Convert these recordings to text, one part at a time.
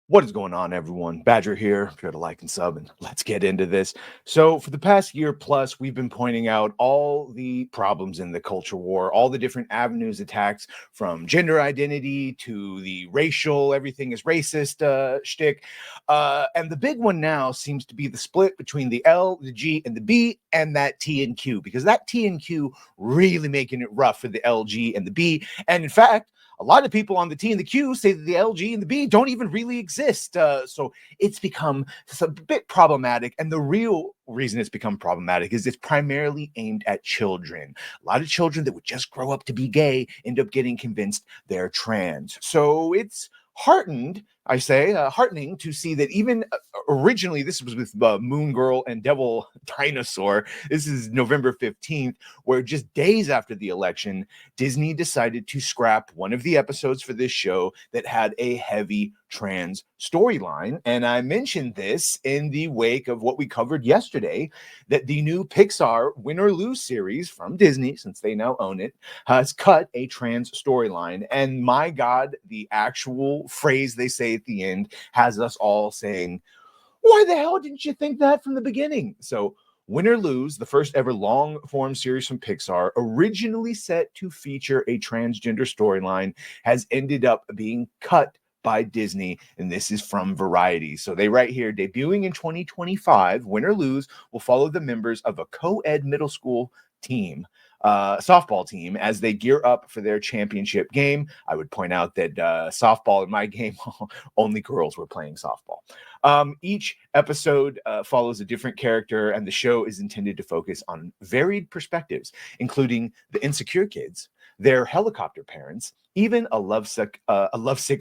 What is going on, everyone? Badger here. Sure to like and sub, and let's get into this. So, for the past year plus, we've been pointing out all the problems in the culture war, all the different avenues attacks, from gender identity to the racial, everything is racist shtick. And the big one now seems to be the split between the L, the G, and the B, and that T and Q, because that T and Q really making it rough for the L, G, and the B. And in fact, a lot of people on the T and the Q say that the L, G, and the B don't even really exist. So it's become a bit problematic. And the real reason it's become problematic is it's primarily aimed at children. A lot of children that would just grow up to be gay end up getting convinced they're trans. So it's heartening to see that even originally, this was with Moon Girl and Devil Dinosaur. This is November 15th, where just days after the election, Disney decided to scrap one of the episodes for this show that had a heavy trans storyline. And I mentioned this in the wake of what we covered yesterday, that the new Pixar Win or Lose series from Disney, since they now own it, has cut a trans storyline. And my God, the actual phrase they say at the end has us all saying, why the hell didn't you think that from the beginning? So Win or Lose, the first ever long form series from Pixar, originally set to feature a transgender storyline, has ended up being cut by Disney, and this is from Variety. So they write here, debuting in 2025, Win or Lose will follow the members of a co-ed middle school team, softball team, as they gear up for their championship game. I would point out that softball in my game, only girls were playing softball. Each episode follows a different character, and the show is intended to focus on varied perspectives, including the insecure kids, their helicopter parents, even a lovesick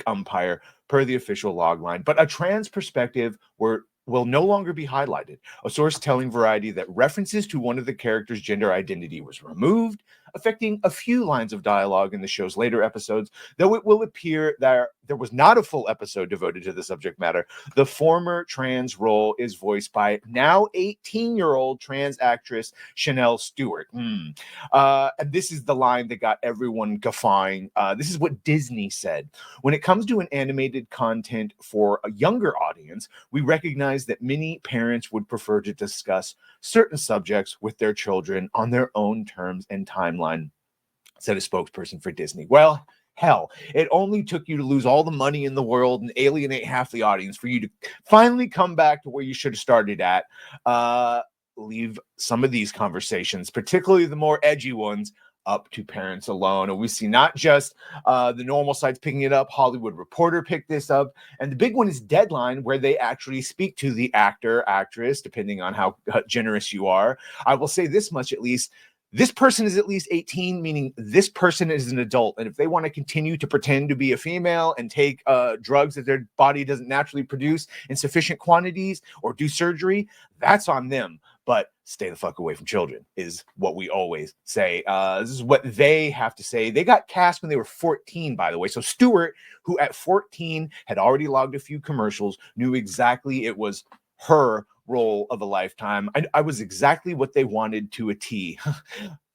umpire, per the official logline. But a trans perspective will no longer be highlighted. A source telling Variety that references to one of the characters' gender identity was removed, affecting a few lines of dialogue in the show's later episodes, though it will appear that there was not a full episode devoted to the subject matter. The former trans role is voiced by now 18-year-old trans actress Chanel Stewart. And this is the line that got everyone guffawing. This is what Disney said. When it comes to an animated content for a younger audience, we recognize that many parents would prefer to discuss certain subjects with their children on their own terms and timeline, said a spokesperson for Disney. Well, hell, it only took you to lose all the money in the world and alienate half the audience for you to finally come back to where you should have started at. Leave some of these conversations, particularly the more edgy ones, up to parents alone. And we see not just the normal sites picking it up, Hollywood Reporter picked this up, and the big one is Deadline, where they actually speak to the actor, actress, depending on how generous you are. I will say this much at least. This person is at least 18, meaning this person is an adult. And if they want to continue to pretend to be a female and take drugs that their body doesn't naturally produce in sufficient quantities or do surgery, that's on them. But stay the fuck away from children is what we always say. This is what they have to say. They got cast when they were 14, by the way. So Stewart, who at 14 had already logged a few commercials, knew exactly it was her role of a lifetime. I was exactly what they wanted to a T.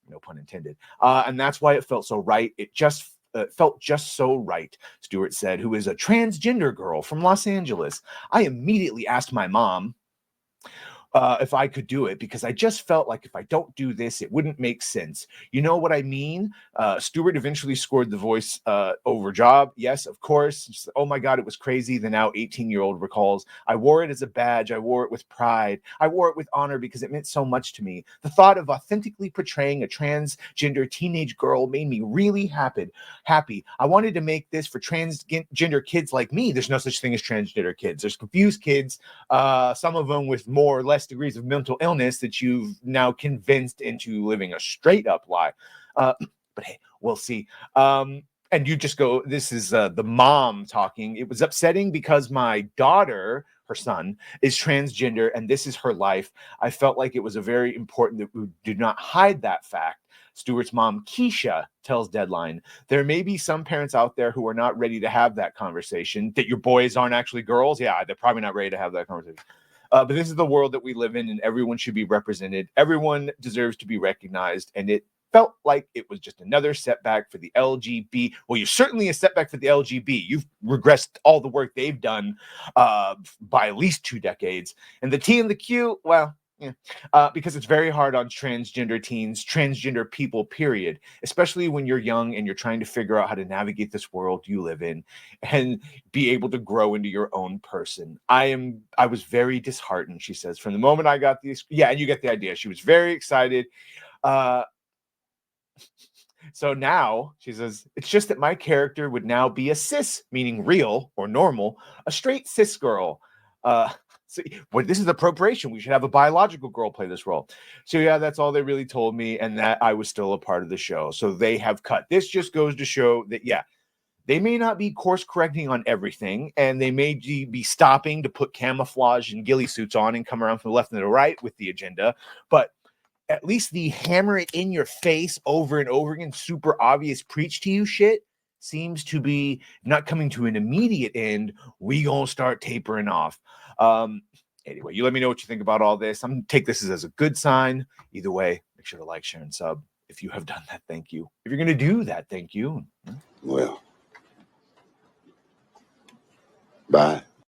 No pun intended. And that's why it felt so right. It just felt just so right, Stewart said, who is a transgender girl from Los Angeles. I immediately asked my mom if I could do it, because I just felt like if I don't do this, it wouldn't make sense. You know what I mean? Stewart eventually scored the voice over job. Yes, of course. Just, oh my God, it was crazy. The now 18-year-old recalls, I wore it as a badge. I wore it with pride. I wore it with honor because it meant so much to me. The thought of authentically portraying a transgender teenage girl made me really happy. I wanted to make this for transgender kids like me. There's no such thing as transgender kids. There's confused kids, some of them with more or less degrees of mental illness that you've now convinced into living a straight up lie. But hey, we'll see. And you just go, this is the mom talking. It was upsetting because my daughter, her son, is transgender and this is her life. I felt like it was a very important that we do not hide that fact. Stewart's mom, Keisha, tells Deadline, there may be some parents out there who are not ready to have that conversation, that your boys aren't actually girls. Yeah, they're probably not ready to have that conversation. But this is the world that we live in, and everyone should be represented. Everyone deserves to be recognized, and it felt like it was just another setback for the LGB. Well, you're certainly a setback for the LGB. You've regressed all the work they've done by at least 2 decades. And the T and the Q, well, yeah, because it's very hard on transgender teens, transgender people, period, especially when you're young and you're trying to figure out how to navigate this world you live in and be able to grow into your own person. I was very disheartened, she says, from the moment I got these. Yeah, and you get the idea. She was very excited. So now she says, it's just that my character would now be a cis, meaning real or normal, a straight cis girl. So, well, this is appropriation. We should have a biological girl play this role. So yeah, that's all they really told me, and that I was still a part of the show. So they have cut. This just goes to show that, yeah, they may not be course correcting on everything, and they may be stopping to put camouflage and ghillie suits on and come around from the left and the right with the agenda, but at least the hammer it in your face over and over again, super obvious preach to you shit seems to be not coming to an immediate end. We gonna start tapering off. Anyway, you let me know what you think about all this. I'm gonna take this as a good sign. Either way, make sure to like, share, and sub. If you have done that, thank you. If you're gonna do that, thank you. Well, bye.